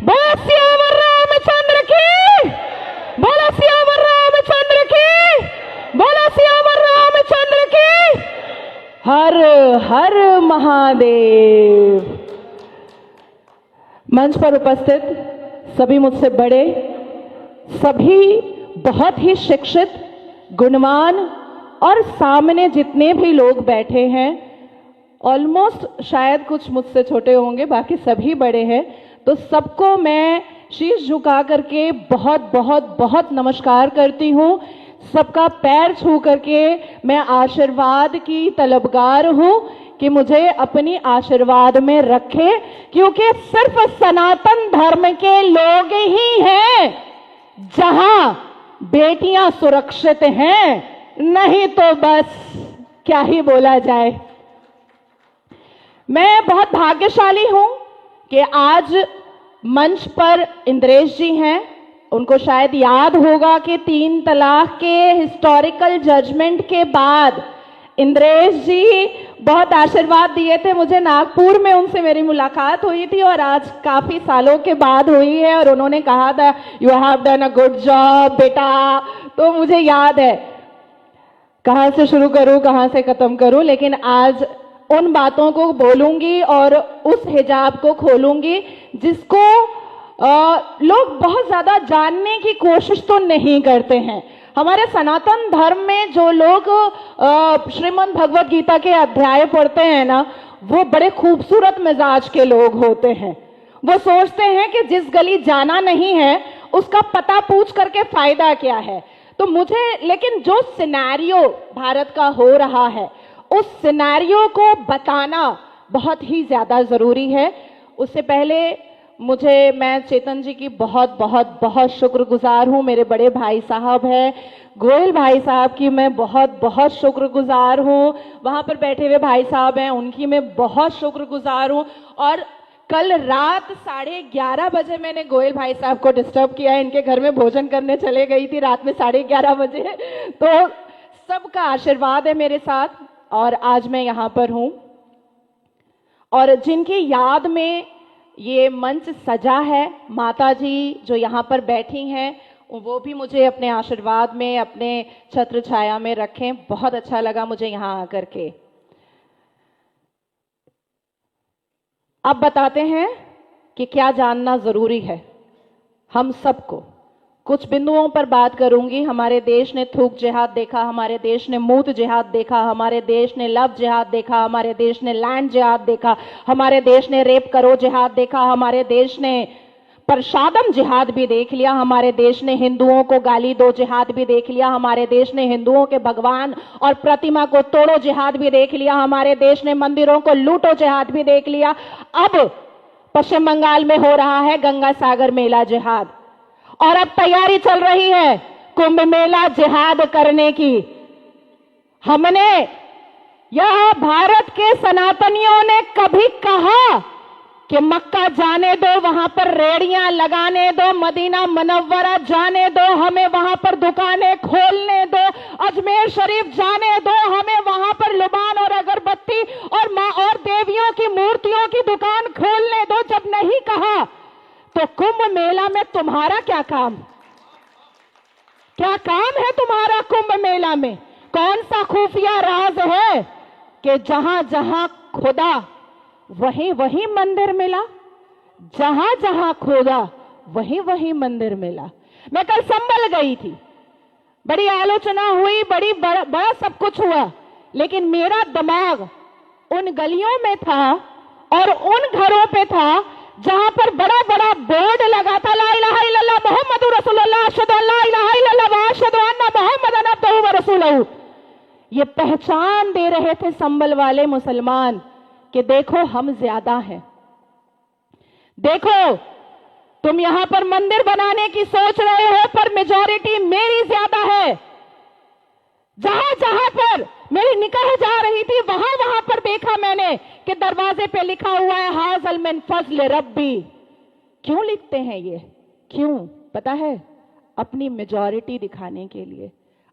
बोलो सियावर रामचंद्र की, बोलो सियावर रामचंद्र की, बोलो सियावर रामचंद्र की। हर हर महादेव। मंच पर उपस्थित सभी मुझसे बड़े, सभी बहुत ही शिक्षित, गुणवान और सामने जितने भी लोग बैठे हैं, ऑलमोस्ट शायद कुछ मुझसे छोटे होंगे, बाकी सभी बड़े हैं, तो सबको मैं शीश झुका करके बहुत बहुत बहुत नमस्कार करती हूँ। सबका पैर छू करके मैं आशीर्वाद की तलबगार हूँ कि मुझे अपनी आशीर्वाद में रखे, क्योंकि सिर्फ सनातन धर्म के लोग ही हैं जहां बेटियां सुरक्षित हैं, नहीं तो बस क्या ही बोला जाए। मैं बहुत भाग्यशाली हूं कि आज मंच पर इंद्रेश जी हैं। उनको शायद याद होगा कि 3 तलाक के हिस्टोरिकल जजमेंट के बाद इंद्रेश जी बहुत आशीर्वाद दिए थे मुझे। नागपुर में उनसे मेरी मुलाकात हुई थी और आज काफी सालों के बाद हुई है, और उन्होंने कहा था you have done a good job बेटा। तो मुझे याद है, कहां से शुरू करूं कहां से खत्म करूं, लेकिन आज उन बातों को बोलूंगी और उस हिजाब को खोलूंगी जिसको लोग बहुत ज्यादा जानने की कोशिश तो नहीं करते हैं। हमारे सनातन धर्म में जो लोग श्रीमद् भगवत गीता के अध्याय पढ़ते हैं ना, वो बड़े खूबसूरत मिजाज के लोग होते हैं। वो सोचते हैं कि जिस गली जाना नहीं है उसका पता पूछ करके फायदा क्या है। तो मुझे लेकिन जो सिनेरियो भारत का हो रहा है, उस सिनेरियो को बताना बहुत ही ज्यादा जरूरी है। उससे पहले मैं चेतन जी की बहुत बहुत बहुत शुक्रगुजार हूँ। मेरे बड़े भाई साहब हैं गोयल भाई साहब की मैं बहुत बहुत शुक्रगुजार हूँ। वहां पर बैठे हुए भाई साहब हैं, उनकी मैं बहुत शुक्रगुजार हूँ। और कल रात 11:30 बजे मैंने गोयल भाई साहब को डिस्टर्ब किया है। इनके घर में भोजन करने चले गई थी रात में 11:30 बजे। तो सबका आशीर्वाद है मेरे साथ, और आज मैं यहाँ पर हूँ। और जिनकी याद में ये मंच सजा है, माता जी जो यहाँ पर बैठी हैं, वो भी मुझे अपने आशीर्वाद में, अपने छत्र छाया में रखें। बहुत अच्छा लगा मुझे यहाँ आकर के। अब बताते हैं कि क्या जानना जरूरी है हम सबको। कुछ बिंदुओं पर बात करूंगी। हमारे देश ने थूक जिहाद देखा, हमारे देश ने मूत जिहाद देखा, हमारे देश ने लव जिहाद देखा, हमारे देश ने लैंड जिहाद देखा, हमारे देश ने रेप करो जिहाद देखा, हमारे देश ने प्रसादम जिहाद भी देख लिया, हमारे देश ने हिंदुओं को गाली दो जिहाद भी देख लिया, हमारे देश ने हिंदुओं के भगवान और प्रतिमा को तोड़ो जिहाद भी देख लिया, हमारे देश ने मंदिरों को लूटो जिहाद भी देख लिया। अब पश्चिम बंगाल में हो रहा है गंगा सागर मेला जिहाद, और अब तैयारी चल रही है कुंभ मेला जिहाद करने की। हमने, यह भारत के सनातनियों ने कभी कहा कि मक्का जाने दो, वहां पर रेड़ियां लगाने दो, मदीना मुनव्वरा जाने दो, हमें वहां पर दुकानें खोलने दो, अजमेर शरीफ जाने दो, हमें वहां पर लुबान और अगरबत्ती और मां और देवियों की मूर्तियों की दुकान खोलने दो। जब नहीं कहा तो कुंभ मेला में तुम्हारा क्या काम? क्या काम है तुम्हारा कुंभ मेला में? कौन सा खुफिया राज है कि जहां जहां खुदा वहीं वहीं मंदिर मिला, जहां जहां खोदा वहीं वहीं मंदिर मिला। मैं कल संभल गई थी, बड़ी आलोचना हुई, बड़ा सब कुछ हुआ, लेकिन मेरा दिमाग उन गलियों में था और उन घरों पे था जहां पर बड़ा बड़ा बोर्ड लगा था, ला इलाहा इल्लल्लाह मुहम्मदुर रसूलुल्लाह अशहदु अल्ला इलाहा इल्लल्लाह व अशहदु अन्ना मुहम्मदन अब्दुहु व रसूलुहु। ये पहचान दे रहे थे संभल वाले मुसलमान कि देखो हम ज्यादा हैं, देखो तुम यहां पर मंदिर बनाने की सोच रहे हो पर मेजॉरिटी मेरी ज्यादा है। जहां जहां पर मेरी निकाह जा रही थी वहां वहां पर देखा मैंने कि दरवाजे पे लिखा हुआ है हाज़ल मिन फज़्ल रब्बी। क्यों लिखते हैं ये? क्यों पता है? अपनी मेजॉरिटी दिखाने के लिए,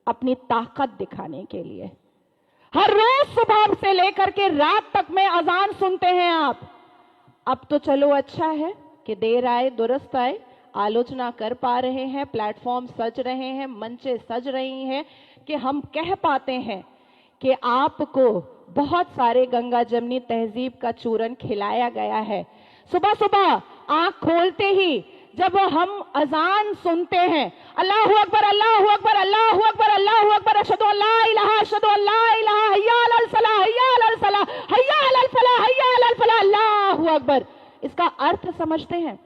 अपनी ताकत दिखाने के लिए। हर रोज सुबह से लेकर के रात तक में अजान सुनते हैं आप। अब तो चलो अच्छा है, कि देर आए दुरुस्त आए, आलोचना कर पा रहे हैं, प्लेटफॉर्म सज रहे हैं, मंचे सज रही हैं कि हम कह पाते हैं कि आपको बहुत सारे गंगा जमनी तहजीब का चूरन खिलाया गया है। सुबह सुबह आंख खोलते ही जब हम अजान सुनते हैं, अल्लाहु अकबर अल्लाहु अकबर अल्लाहु अकबर अल्लाहु अकबर, अशहदु अल्ला इलाहा अशहदु अल्ला इलाहा, हय्या अलल फलाह हय्या अलल फलाह हय्या अलल फलाह हय्या अलल फलाह, अल्लाहु अकबर। इसका अर्थ समझते हैं?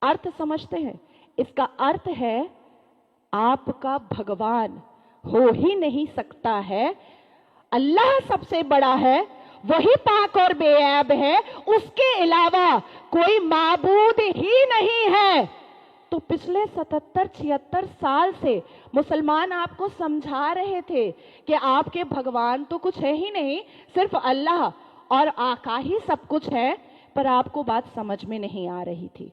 अर्थ समझते हैं? इसका अर्थ है आपका भगवान हो ही नहीं सकता है, अल्लाह सबसे बड़ा है, वही पाक और बेऐब है, उसके अलावा कोई माबूद ही नहीं है। तो पिछले 77-76 साल से मुसलमान आपको समझा रहे थे कि आपके भगवान तो कुछ है ही नहीं, सिर्फ अल्लाह और आका ही सब कुछ है, पर आपको बात समझ में नहीं आ रही थी,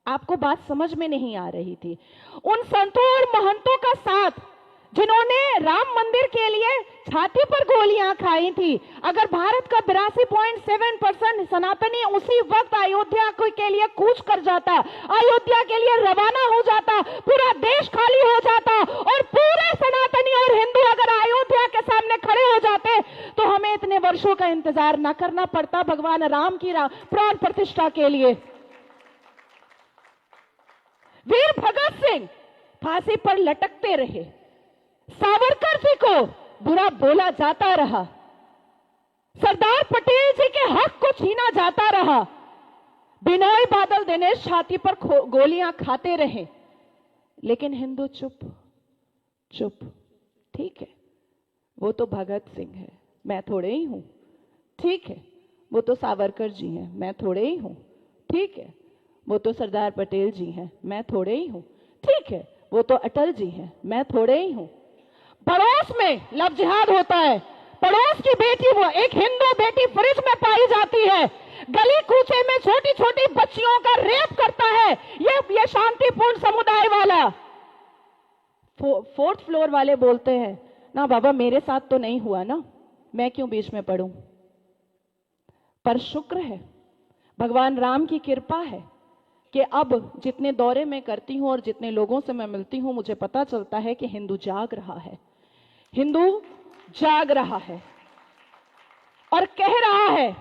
आपको बात समझ में नहीं आ रही थी। उन संतों और महंतों का साथ जिन्होंने राम मंदिर के लिए छाती पर गोलियां खाई थी, अगर भारत का 82.7% सनातनी उसी वक्त अयोध्या के लिए कूच कर जाता, अयोध्या के लिए रवाना हो जाता, पूरा देश खाली हो जाता और पूरे सनातनी और हिंदू अगर अयोध्या के सामने खड़े हो जाते, तो हमें इतने वर्षों का इंतजार न करना पड़ता भगवान राम की प्राण प्रतिष्ठा के लिए। वीर भगत सिंह फांसी पर लटकते रहे, सावरकर जी को बुरा बोला जाता रहा, सरदार पटेल जी के हक को छीना जाता रहा, बिनोय बादल दिनेश छाती पर गोलियां खाते रहे, लेकिन हिंदू चुप चुप। ठीक है, वो तो भगत सिंह है, मैं थोड़े ही हूं। ठीक है, वो तो सावरकर जी हैं, मैं थोड़े ही हूं। ठीक है, वो तो सरदार पटेल जी हैं, मैं थोड़े ही हूं। ठीक है, वो तो अटल जी हैं, मैं थोड़े ही हूं। पड़ोस में लव जिहाद होता है, पड़ोस की बेटी, वो एक हिंदू बेटी फ्रिज में पाई जाती है, गली कूचे में छोटी छोटी बच्चियों का रेप करता है ये शांतिपूर्ण समुदाय वाला। 4th फ्लोर वाले बोलते हैं ना बाबा मेरे साथ तो नहीं हुआ ना, मैं क्यों बीच में पड़ूं। पर शुक्र है, भगवान राम की कृपा है कि अब जितने दौरे मैं करती हूं और जितने लोगों से मैं मिलती हूं, मुझे पता चलता है कि हिंदू जाग रहा है, हिंदू जाग रहा है और कह रहा है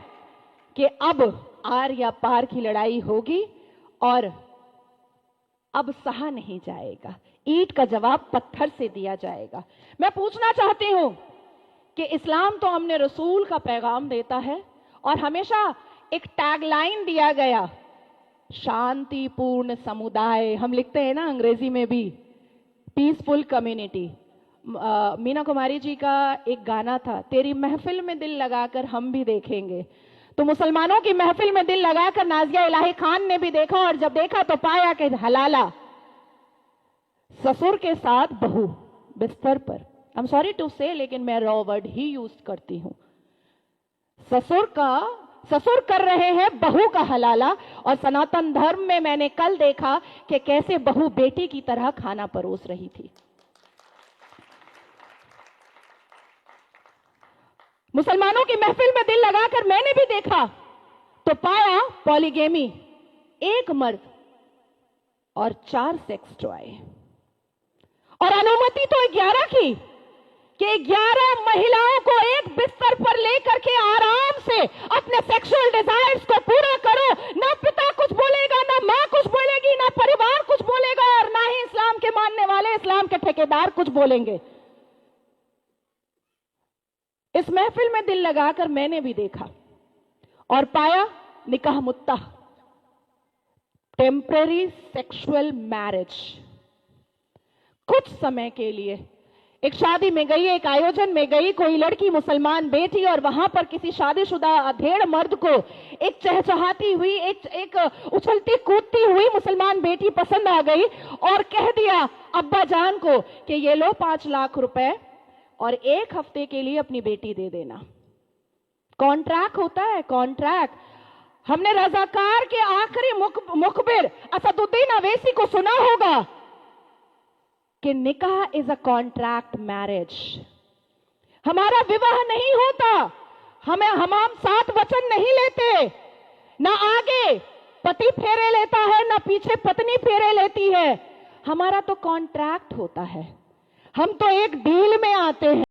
कि अब आर या पार की लड़ाई होगी और अब सहा नहीं जाएगा, ईंट का जवाब पत्थर से दिया जाएगा। मैं पूछना चाहती हूं कि इस्लाम तो हमने रसूल का पैगाम देता है और हमेशा एक टैगलाइन दिया गया, शांतिपूर्ण समुदाय। हम लिखते हैं ना अंग्रेजी में भी, पीसफुल कम्युनिटी। मीना कुमारी जी का एक गाना था, तेरी महफिल में दिल लगाकर हम भी देखेंगे। तो मुसलमानों की महफिल में दिल लगाकर नाजिया इलाही खान ने भी देखा और जब देखा तो पाया कि हलाला ससुर के साथ बहू बिस्तर पर, आई एम सॉरी टू से, लेकिन मैं रॉ वर्ड ही यूज करती हूं। ससुर कर रहे हैं बहू का हलाला। और सनातन धर्म में मैंने कल देखा कि कैसे बहू बेटी की तरह खाना परोस रही थी। मुसलमानों की महफिल में दिल लगाकर मैंने भी देखा तो पाया पॉलीगेमी, एक मर्द और 4 सेक्स टॉय, और अनुमति तो 11 की कि 11 महिलाओं को एक बिस्तर पर लेकर के आराम से अपने सेक्सुअल डिजायर्स को पूरा करो। ना पिता कुछ बोलेगा, ना मां कुछ बोलेगी, ना परिवार कुछ बोलेगा और ना ही इस्लाम के मानने वाले, इस्लाम के ठेकेदार कुछ बोलेंगे। इस महफिल में दिल लगाकर मैंने भी देखा और पाया निकाह मुत्ता, टेम्पररी सेक्सुअल मैरिज। कुछ समय के लिए एक शादी में गई, एक आयोजन में गई, कोई लड़की मुसलमान बेटी, और वहां पर किसी शादीशुदा अधेड़ मर्द को एक चहचहाती हुई, एक उछलती कूदती हुई मुसलमान बेटी पसंद आ गई और कह दिया अब्बा जान को कि ये लो 5 लाख रुपए और 1 हफ्ते के लिए अपनी बेटी दे देना। कॉन्ट्रैक्ट होता है, कॉन्ट्रैक्ट। हमने रजाकार के आखिरी मुखबिर असदुद्दीन अवैसी को सुना होगा कि निकाह इज अ कॉन्ट्रैक्ट मैरिज। हमारा विवाह नहीं होता, हम साथ वचन नहीं लेते, ना आगे पति फेरे लेता है, ना पीछे पत्नी फेरे लेती है। हमारा तो कॉन्ट्रैक्ट होता है, हम तो एक डील में आते हैं।